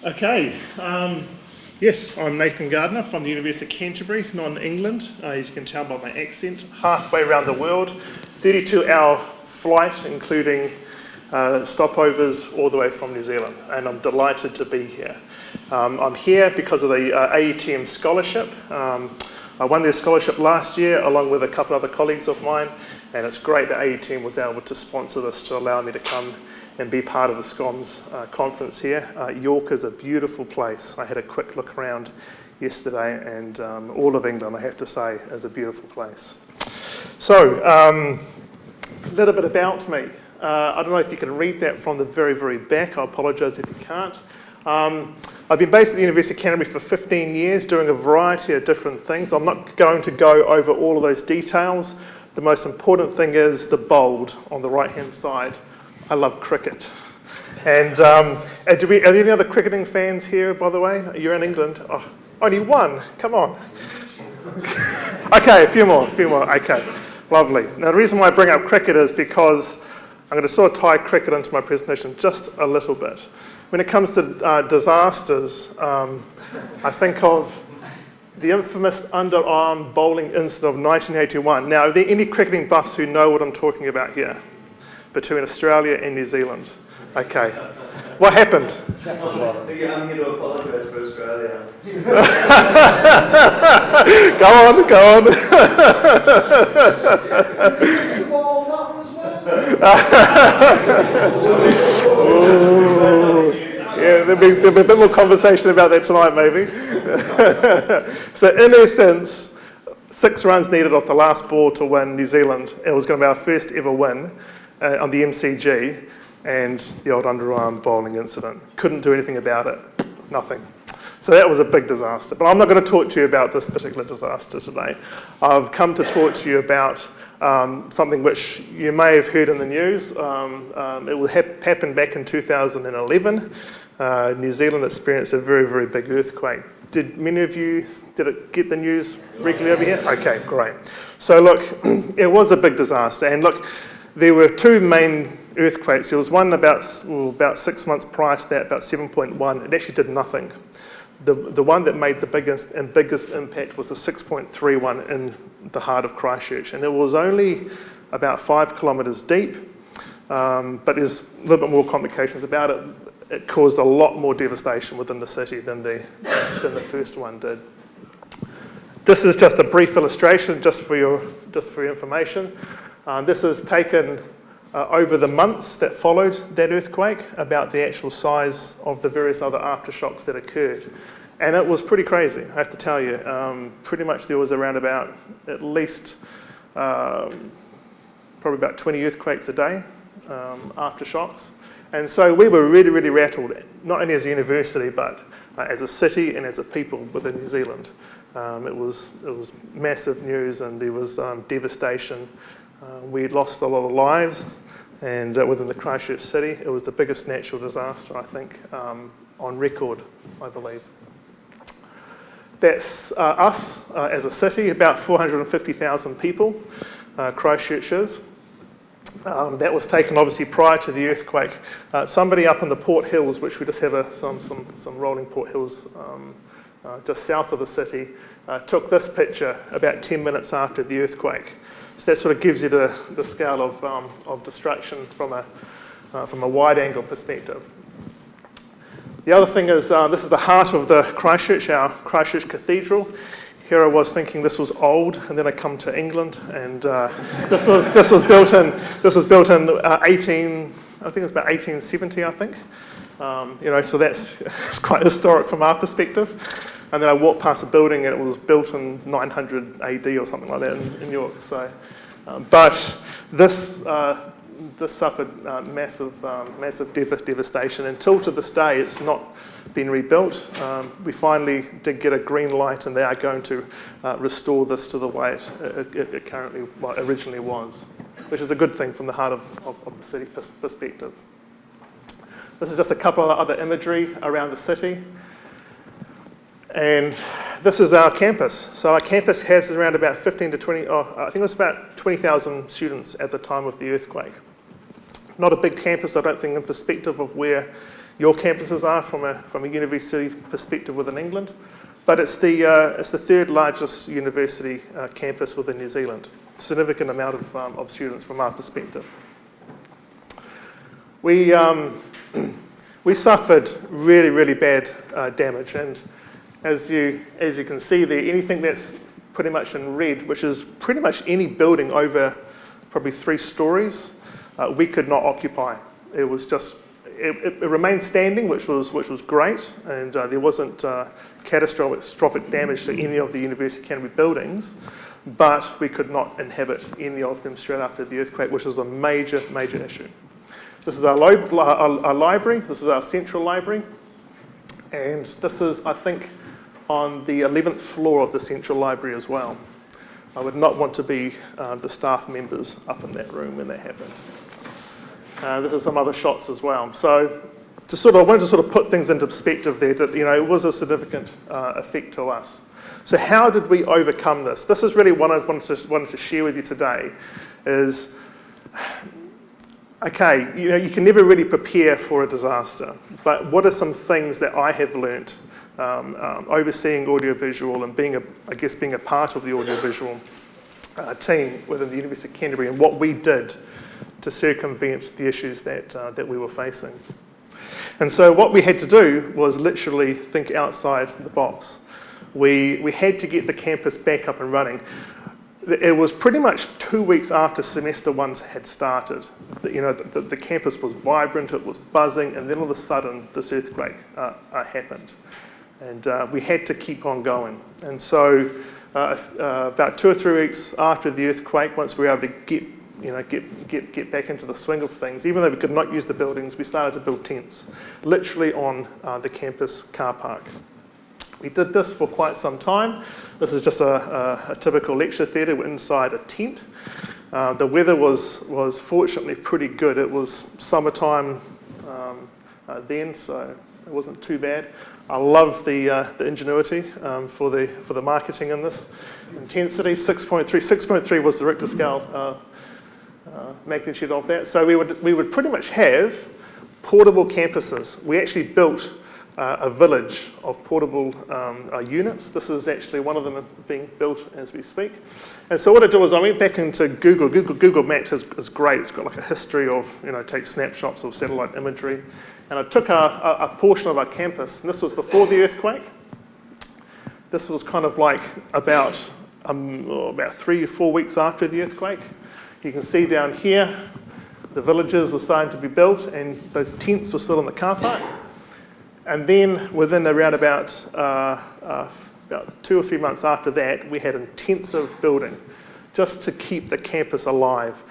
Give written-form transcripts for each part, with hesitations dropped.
Okay, yes, I'm Nathan Gardiner from the University of Canterbury, not in England, as you can tell by my accent. Halfway around the world, 32-hour flight, including stopovers all the way from New Zealand, and I'm delighted to be here. I'm here because of the AETM scholarship. I won their scholarship last year along with a couple of other colleagues of mine, and it's great that AETM was able to sponsor this to allow me to come and be part of the Schoms conference here. York is a beautiful place. I had a quick look around yesterday, and all of England, I have to say, is a beautiful place. So, a little bit about me. I don't know if you can read that from the very, very back. I apologise if you can't. I've been based at the University of Canterbury for 15 years, doing a variety of different things. I'm not going to go over all of those details. The most important thing is the bold on the right-hand side. I love cricket. And are there any other cricketing fans here, by the way? You're in England. Oh, only one. Come on. Okay, a few more. Okay, lovely. Now, the reason why I bring up cricket is because I'm going to sort of tie cricket into my presentation just a little bit. When it comes to disasters, I think of the infamous underarm bowling incident of 1981. Now, are there any cricketing buffs who know what I'm talking about here? Between Australia and New Zealand. Okay. What happened? I'm going to apologise for Australia. Go on. Yeah, there'll be a bit more conversation about that tonight, maybe. So in essence, 6 runs needed off the last ball to win New Zealand. It was going to be our first ever win on the MCG, and the old underarm bowling incident. Couldn't do anything about it. Nothing. So that was a big disaster. But I'm not going to talk to you about this particular disaster today. I've come to talk to you about something which you may have heard in the news. It happened back in 2011. New Zealand experienced a very, very big earthquake. Did it get the news regularly over here? Okay, great. So look, it was a big disaster. And look, there were 2 main earthquakes. There was one about 6 months prior to that, about 7.1. It actually did nothing. The one that made the biggest impact was the 6.31 in the heart of Christchurch. And it was only about 5 kilometres deep, but there's a little bit more complications about it. It caused a lot more devastation within the city than the first one did. This is just a brief illustration, just for your information. This is taken over the months that followed that earthquake, about the actual size of the various other aftershocks that occurred. And it was pretty crazy, I have to tell you. Pretty much there was around about at least probably about 20 earthquakes a day, aftershocks. And so we were really, really rattled, not only as a university, but as a city and as a people within New Zealand. It was massive news, and there was devastation. We lost a lot of lives, and within the Christchurch city, it was the biggest natural disaster, I think, on record, I believe. That's us as a city, about 450,000 people, Christchurch is. That was taken obviously prior to the earthquake. Somebody up in the Port Hills, which we just have some rolling Port Hills just south of the city, took this picture about 10 minutes after the earthquake. So that sort of gives you the scale of destruction from a wide-angle perspective. The other thing is, this is the heart of the Christchurch, our Christchurch Cathedral. Here I was thinking this was old, and then I come to England, and this was built in 1870, I think. So it's quite historic from our perspective. And then I walked past a building, and it was built in 900 AD or something like that in York. So, but this suffered massive devastation. Until to this day, it's not been rebuilt. We finally did get a green light, and they are going to restore this to the way it currently, originally was, which is a good thing from the heart of the city perspective. This is just a couple of other imagery around the city. And this is our campus. So our campus has around about 15 to 20, I think it was about 20,000 students at the time of the earthquake. Not a big campus, I don't think, in perspective of where your campuses are from a university perspective within England, but it's the third largest university campus within New Zealand. Significant amount of students from our perspective. We suffered really, really bad damage, and as you can see there, anything that's pretty much in red, which is pretty much any building over probably 3 stories, we could not occupy. It was just, it remained standing, which was great, and there wasn't catastrophic damage to any of the University Canterbury buildings, but we could not inhabit any of them straight after the earthquake, which was a major, major issue. This is our library, this is our central library, and this is, I think, on the 11th floor of the central library as well. I would not want to be the staff members up in that room when that happened. This is some other shots as well. So I wanted to put things into perspective there, that it was a significant effect to us. So how did we overcome this? This is really what I wanted to share with you today is, okay, you can never really prepare for a disaster, but what are some things that I have learnt overseeing audiovisual and being a part of the audiovisual team within the University of Canterbury, and what we did to circumvent the issues that we were facing. And so what we had to do was literally think outside the box. We had to get the campus back up and running. It was pretty much 2 weeks after semester 1 had started. The campus was vibrant, it was buzzing, and then all of a sudden this earthquake happened. And we had to keep on going. And so about 2 or 3 weeks after the earthquake, once we were able to get back into the swing of things, even though we could not use the buildings, we started to build tents, literally on the campus car park. We did this for quite some time. This is just a typical lecture theatre. We're inside a tent. The weather was fortunately pretty good. It was summertime then, so it wasn't too bad. I love the ingenuity for the marketing in this. Intensity, 6.3. 6.3 was the Richter scale magnitude of that. So we would pretty much have portable campuses. We actually built a village of portable units. This is actually one of them being built as we speak. And so what I did was I went back into Google. Google Maps is great. It's got like a history of, take snapshots of satellite imagery. And I took a portion of our campus, and this was before the earthquake. This was kind of like about 3 or 4 weeks after the earthquake. You can see down here, the villages were starting to be built, and those tents were still in the car park. And then within around about 2 or 3 months after that, we had intensive building just to keep the campus alive.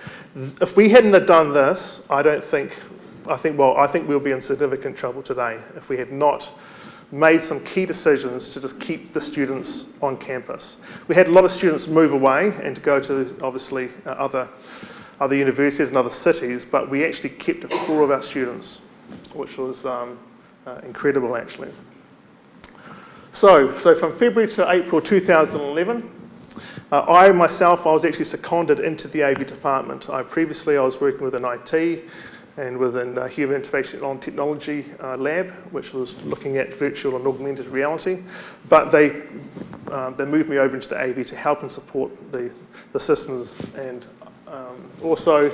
If we hadn't have done this, I think we'll be in significant trouble today if we had not made some key decisions to just keep the students on campus. We had a lot of students move away and to go to obviously other universities and other cities, but we actually kept a core of our students, which was incredible actually. So from February to April 2011, I was actually seconded into the AV department. Previously I was working within IT and within Human Information Technology lab, which was looking at virtual and augmented reality. But they moved me over into the AV to help and support the systems, and also,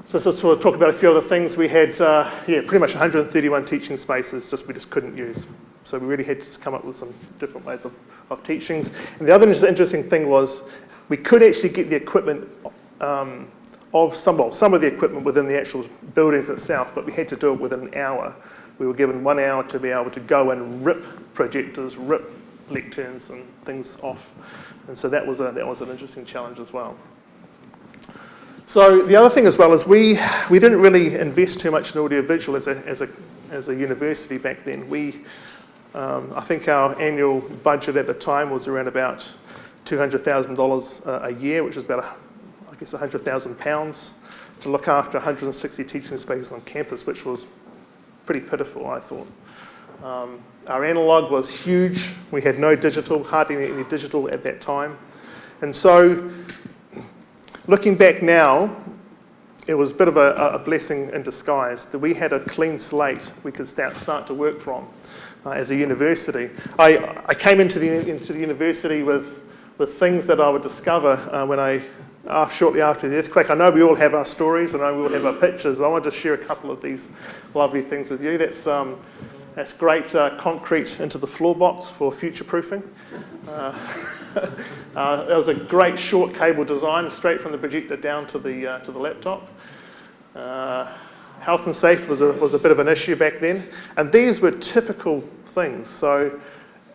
so to sort of talk about a few other things, we had pretty much 131 teaching spaces we just couldn't use. So we really had to come up with some different ways of teachings. And the other interesting thing was we could actually get the equipment of some of the equipment within the actual buildings itself, but we had to do it within an hour. We were given 1 hour to be able to go and rip projectors, rip lecterns and things off. And so that was an interesting challenge as well. So the other thing as well is we didn't really invest too much in audiovisual as a university back then. I think our annual budget at the time was around about $200,000 a year, which is about £100,000 to look after 160 teaching spaces on campus, which was pretty pitiful, I thought. Our analogue was huge. We had no digital, hardly any digital at that time. And so, looking back now, it was a bit of a blessing in disguise that we had a clean slate we could start to work from as a university. I came into the university with things that I would discover shortly after the earthquake. I know we all have our stories, and I know we all have our pictures. I want to share a couple of these lovely things with you. That's great concrete into the floor box for future proofing. That was a great short cable design, straight from the projector down to the laptop. Health and safety was a bit of an issue back then, and these were typical things. So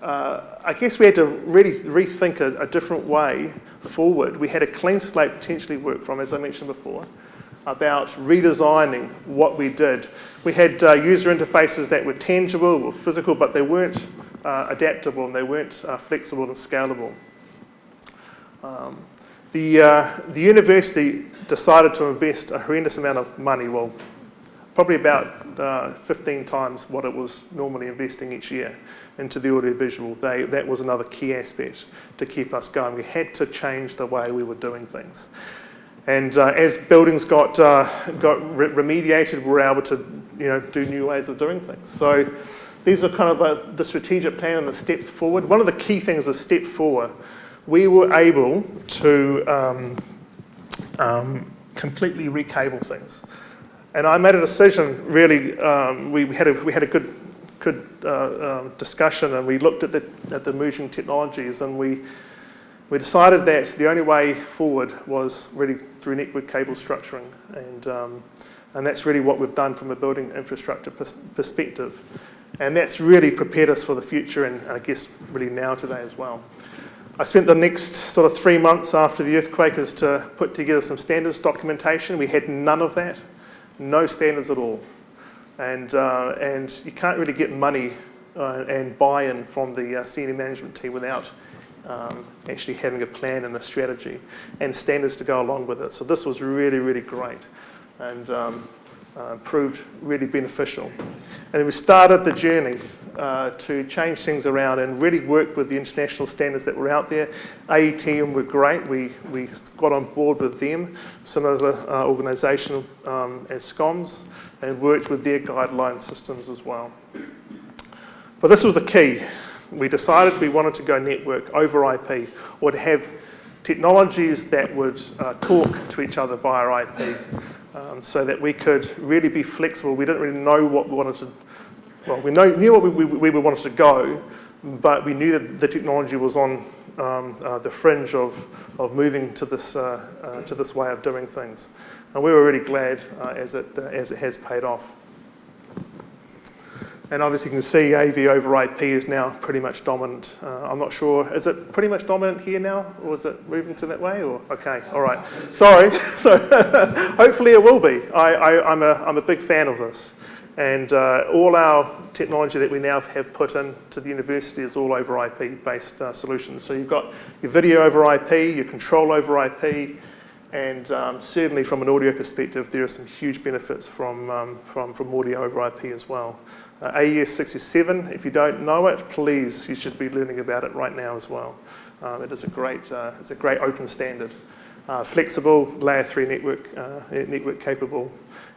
I guess we had to really rethink a different way forward. We had a clean slate potentially work from, as I mentioned before, about redesigning what we did. We had user interfaces that were tangible or physical, but they weren't adaptable, and they weren't flexible and scalable. The university decided to invest a horrendous amount of money, well, probably about 15 times what it was normally investing each year into the audiovisual. That was another key aspect to keep us going. We had to change the way we were doing things. And as buildings got remediated, we were able to do new ways of doing things. So these are kind of the strategic plan and the steps forward. One of the key things is step 4. We were able to completely recable things. And I made a decision, really, we had a good discussion, and we looked at the emerging technologies, and we decided that the only way forward was really through network cable structuring, and that's really what we've done from a building infrastructure perspective. And that's really prepared us for the future, and I guess really now today as well. I spent the next sort of 3 months after the earthquake is to put together some standards documentation. We had none of that. No standards at all, and you can't really get money and buy-in from the senior management team without actually having a plan and a strategy and standards to go along with it. So this was really, really great, and proved really beneficial. And then we started the journey to change things around and really work with the international standards that were out there. AETM were great. We got on board with them, similar organisation as Schoms, and worked with their guideline systems as well. But this was the key. We decided we wanted to go network over IP, or to have technologies that would talk to each other via IP, so that we could really be flexible. We didn't really know what we wanted to. Well, we knew what we wanted to go, but we knew that the technology was on the fringe of moving to this way of doing things, and we were really glad as it has paid off. And obviously, you can see AV over IP is now pretty much dominant. I'm not sure, is it pretty much dominant here now, or is it moving to that way? Or okay, all right. Sorry. So hopefully it will be. I'm a big fan of this. And all our technology that we now have put into the university is all over IP-based solutions. So you've got your video over IP, your control over IP, and certainly from an audio perspective, there are some huge benefits from audio over IP as well. AES 67, if you don't know it, please, you should be learning about it right now as well. It is it's a great open standard. Flexible, layer 3 network capable.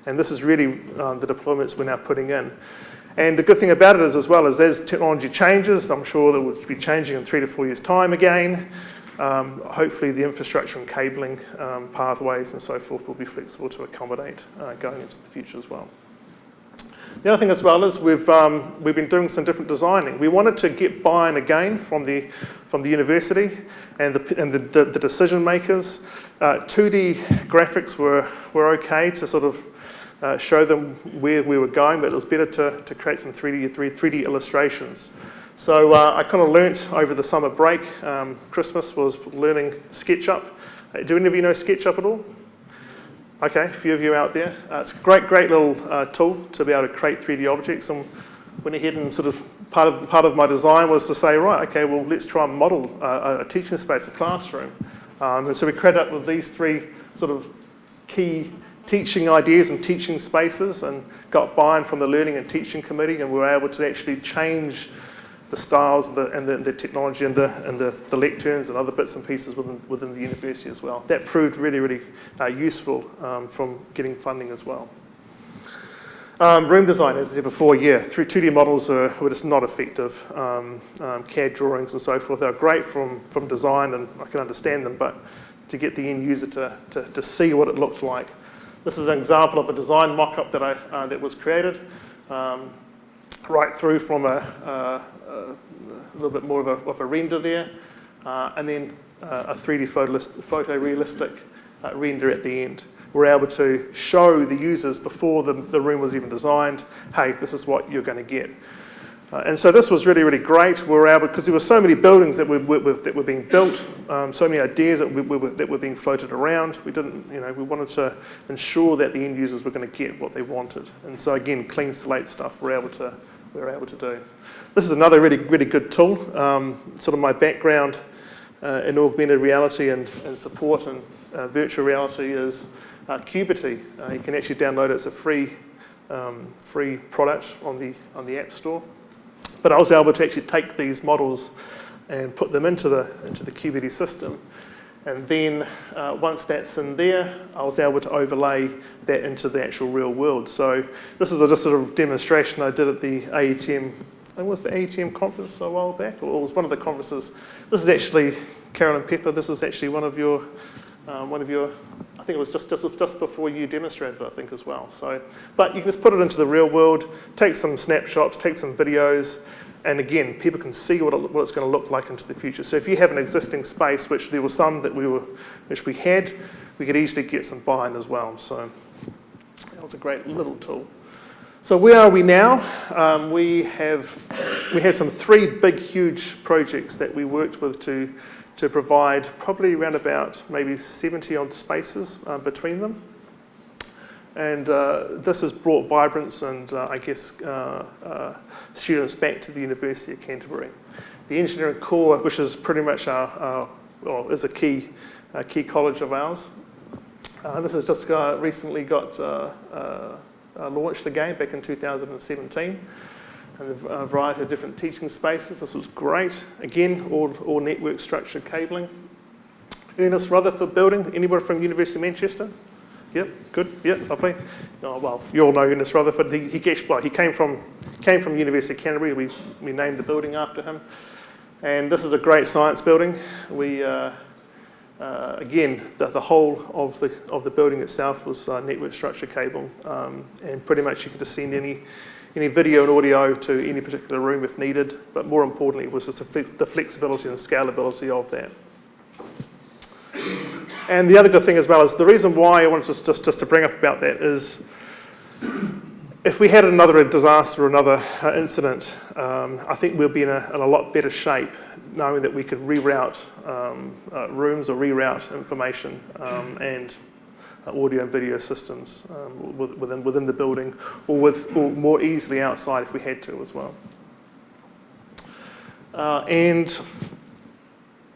And this is really the deployments we're now putting in. And the good thing about it is, as well, as technology changes, I'm sure that will be changing in 3 to 4 years' time again. Hopefully the infrastructure and cabling pathways and so forth will be flexible to accommodate going into the future as well. The other thing as well is we've been doing some different designing. We wanted to get buy-in again from the university and the decision makers. 2D graphics were okay to sort of show them where we were going, but it was better to create some 3D illustrations. So I kind of learnt over the summer break, Christmas was learning SketchUp. Do any of you know SketchUp at all? Okay, a few of you out there. It's a great little tool to be able to create 3D objects, and went ahead and sort of part of my design was to say, right, okay, well, let's try and model a teaching space, a classroom. And so we created up with these 3 sort of key teaching ideas and teaching spaces, and got buy-in from the Learning and Teaching Committee, and we were able to actually change styles and the technology and the lecterns and other bits and pieces within the university as well. That proved really, really useful from getting funding as well. Room design, as I said before, yeah, through 2D models were just not effective. CAD drawings and so forth, they're great from design, and I can understand them, but to get the end user to see what it looks like. This is an example of a design mock-up that was created, right through from a little bit more of a render there, and then a 3D photorealistic render at the end. We're able to show the users before the room was even designed, hey, this is what you're going to get. And so this was really, really great. We were able, because there were so many buildings that were being built, so many ideas that were being floated around. We wanted to ensure that the end users were going to get what they wanted. And so again, clean slate stuff we were able to do. This is another really, really good tool. Sort of my background in augmented reality and support and virtual reality is Qubity. You can actually download it. It's a free product on the App Store. But I was able to actually take these models and put them into the Qubity system. And then once that's in there, I was able to overlay that into the actual real world. So this is just sort of demonstration I did at the AETM. I think it was the AETM conference a while back, or it was one of the conferences. This is actually Carolyn Pepper. This is actually one of your. I think it was just before you demonstrated it, I think, as well. So, but you can just put it into the real world, take some snapshots, take some videos, and again, people can see what it's going to look like into the future. So if you have an existing space, which there were some that we had, we could easily get some buy-in as well. So that was a great little tool. So where are we now? We had some 3 big, huge projects that we worked with to provide probably around about maybe 70 odd spaces between them. And this has brought vibrance and I guess students back to the University of Canterbury. The engineering core, which is pretty much is a key college of ours. This has just recently got launched again back in 2017. And a variety of different teaching spaces. This was great. Again, all network structured cabling. Ernest Rutherford building. Anybody from University of Manchester? Yep, good. Yep, lovely. Oh, well, you all know Ernest Rutherford. He came from University of Canterbury. We named the building after him. And this is a great science building. We again, the whole of the building itself was network structured cable, and pretty much you could just send any video and audio to any particular room if needed, but more importantly it was just the flexibility and scalability of that. And the other good thing as well is the reason why I wanted just to bring up about that is if we had another disaster or another incident, I think we'll be in a lot better shape knowing that we could reroute rooms or reroute information and audio and video systems within the building or more easily outside if we had to as well. And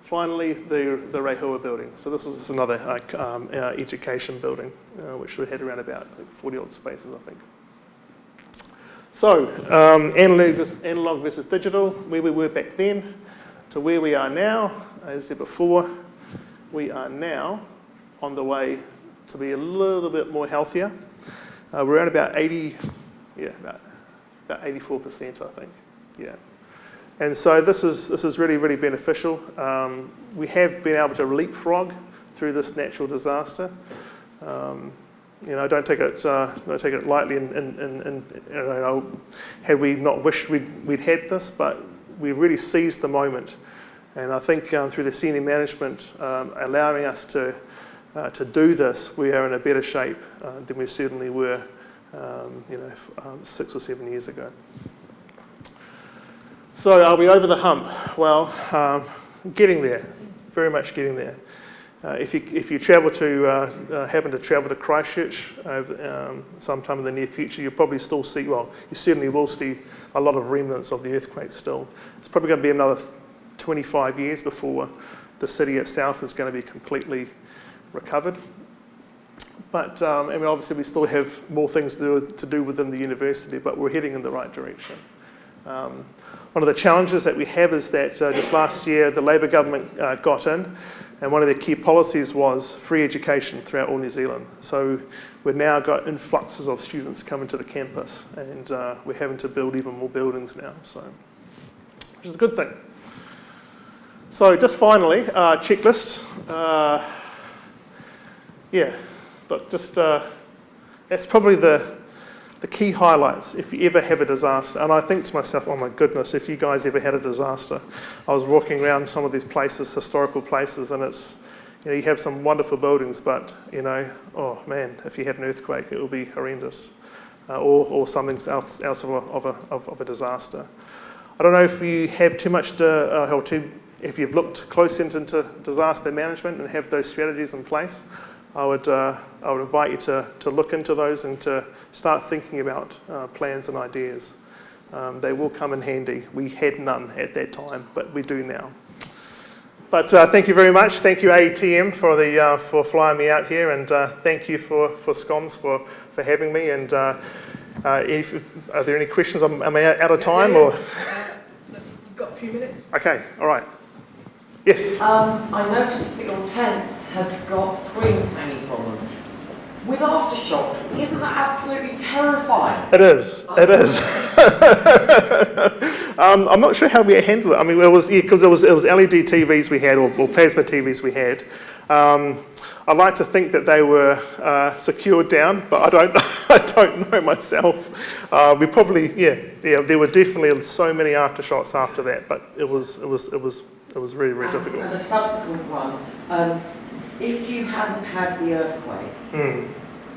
finally, the Rehua building. So this was another education building, which we had around about 40 odd spaces, I think. So, analog versus digital, where we were back then to where we are now. As I said before, we are now on the way to be a little bit more healthier. We're around about 80, about 84%, I think, yeah. And so this is really, really beneficial. We have been able to leapfrog through this natural disaster. Don't take it lightly. And had we not wished we'd had this, but we really seized the moment. And I think through the senior management allowing us to do this, we are in a better shape than we certainly were, 6 or 7 years ago. So are we over the hump? Well, getting there, very much getting there. If you travel happen to travel to Christchurch sometime in the near future, you'll probably still see, you certainly will see a lot of remnants of the earthquake still. It's probably going to be another 25 years before the city itself is going to be completely recovered. But obviously we still have more things to do within the university, but we're heading in the right direction. One of the challenges that we have is that just last year the Labour government got in, and one of their key policies was free education throughout all New Zealand. So we've now got influxes of students coming to the campus, and we're having to build even more buildings now, so which is a good thing. So just finally, checklist. Yeah, but just that's probably the key highlights if you ever have a disaster. And I think to myself, oh my goodness, if you guys ever had a disaster. I was walking around some of these places, historical places, and it's, you know, you have some wonderful buildings, but, you know, oh man, if you had an earthquake, it would be horrendous. Or something else of a disaster. I don't know if you have too much if you've looked close into disaster management and have those strategies in place. I would invite you to look into those and to start thinking about plans and ideas. They will come in handy. We had none at that time, but we do now. But thank you very much. Thank you AETM for flying me out here, and thank you for Schoms for having me. And are there any questions? Am I out of time? Or? You've got a few minutes. Okay, all right. Yes? I noticed that your tents have got screens hanging from them. With aftershocks, isn't that absolutely terrifying? It is. It is. I'm not sure how we handle it. I mean, it was because it was LED TVs we had, or plasma TVs we had. I'd like to think that they were secured down, but I don't know myself. We probably, there were definitely so many aftershocks after that, but it was really, really difficult. And a subsequent one, if you hadn't had the earthquake,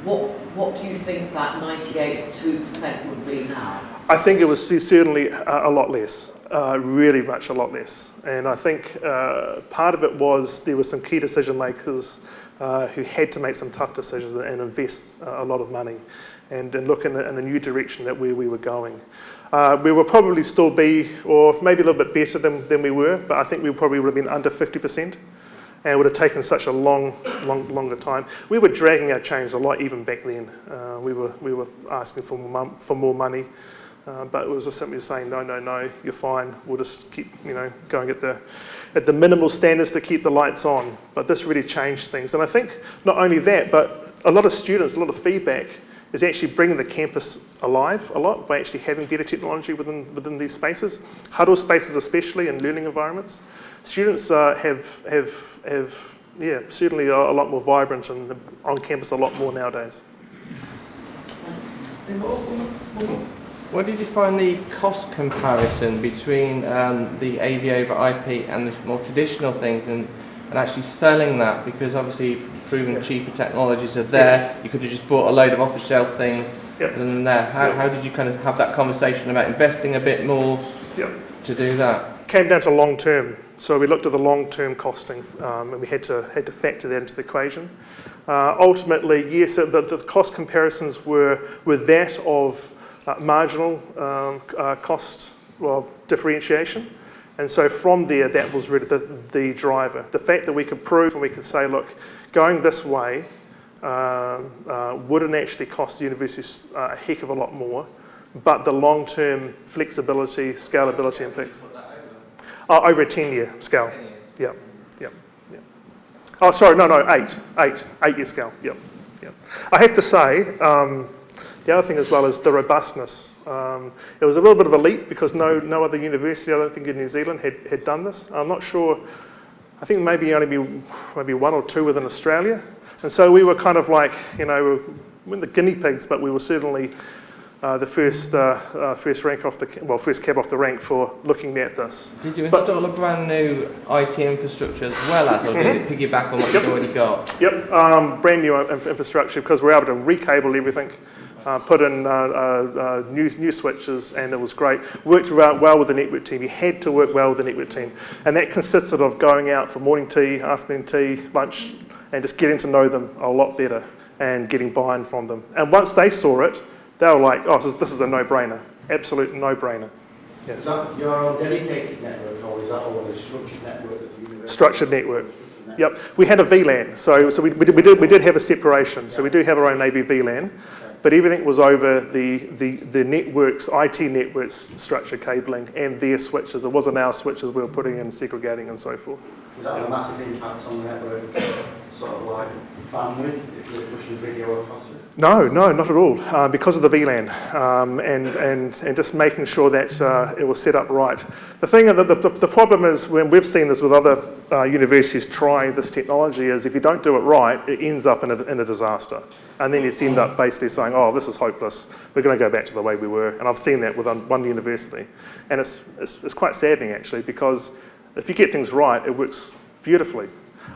what do you think that 98.2% would be now? I think it was certainly a lot less, really much a lot less. And I think part of it was there were some key decision makers who had to make some tough decisions and invest a lot of money and look in a new direction at where we were going. We will probably still be, or maybe a little bit better than we were, but I think we probably would have been under 50%. And it would have taken such a longer time. We were dragging our chains a lot even back then. We were asking for more money, but it was just simply saying no, you're fine. We'll just keep going at the minimal standards to keep the lights on. But this really changed things, and I think not only that, but a lot of students, a lot of feedback is actually bringing the campus alive a lot by actually having better technology within these spaces, huddle spaces especially, and learning environments. Students have certainly a lot more vibrant and on campus a lot more nowadays. What did you find the cost comparison between the AV over IP and the more traditional things and actually selling that? Because obviously proven cheaper technologies are there. Yes. You could have just bought a load of off-the-shelf things than there. How did you kind of have that conversation about investing a bit more to do that? Came down to long term. So we looked at the long-term costing, and we had to factor that into the equation. Ultimately, yes, the cost comparisons were that of marginal cost, differentiation. And so from there, that was really the driver. The fact that we could prove and we could say, look, going this way wouldn't actually cost the university a heck of a lot more, but the long-term flexibility, scalability, and peaks. Over a 10-year scale. Yep. Oh, sorry, no, 8-year scale. Yep. I have to say, the other thing as well is the robustness. It was a little bit of a leap because no other university, I don't think in New Zealand, had done this. I'm not sure. I think maybe one or two within Australia, and so we were kind of like, we weren't the guinea pigs, but we were certainly the first cab off the rank for looking at this. Did you install a brand new IT infrastructure as well as, or did it piggyback on what you'd already got? Yep, brand new infrastructure because we're able to recable everything, put in new switches, and it was great. Worked well with the network team. You had to work well with the network team, and that consisted of going out for morning tea, afternoon tea, lunch, and just getting to know them a lot better and getting buy-in from them. And once they saw it, they were like, oh, this is a no-brainer, absolute no-brainer. Yeah. Is that your own dedicated network, or is that all a structured network that you university? Structured network. Yep. We had a VLAN, so we did have a separation. So we do have our own AV VLAN, but everything was over the networks, IT networks, structure cabling, and their switches. It wasn't our switches we were putting in, segregating, and so forth. Would that have a massive impact on the network, sort of like bandwidth, if you're pushing video across it? No, not at all, because of the VLAN and just making sure that it was set up right. The thing, the problem is when we've seen this with other universities try this technology is if you don't do it right, it ends up in a disaster. And then you end up basically saying, oh, this is hopeless, we're going to go back to the way we were. And I've seen that with one university. And it's quite saddening actually, because if you get things right, it works beautifully.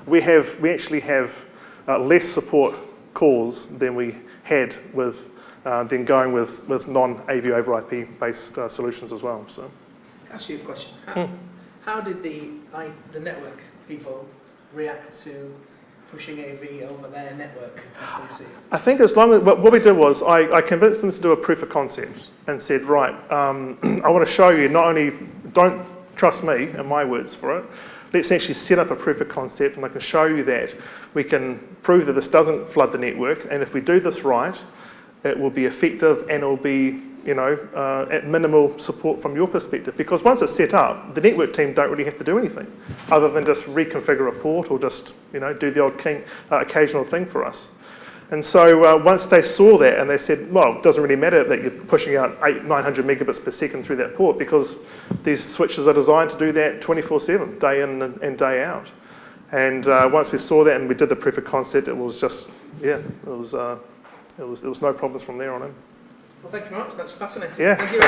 We actually have less support calls than we had with then going with non-AV over IP based solutions as well. So, I'll ask you a question. How did the network people react to pushing AV over their network as they see it? I think as long as what we did was I convinced them to do a proof of concept and said, right, I want to show you not only don't trust me and my words for it. Let's actually set up a proof of concept, and I can show you that we can prove that this doesn't flood the network, and if we do this right, it will be effective and it will be, at minimal support from your perspective. Because once it's set up, the network team don't really have to do anything other than just reconfigure a port or just, do the odd occasional thing for us. And so once they saw that and they said, well, it doesn't really matter that you're pushing out 900 megabits per second through that port because these switches are designed to do that 24/7, day in and day out. And once we saw that and we did the proof of concept, it was just, there was no problems from there on in. Well, thank you very much. That's fascinating. Yeah. Thank you.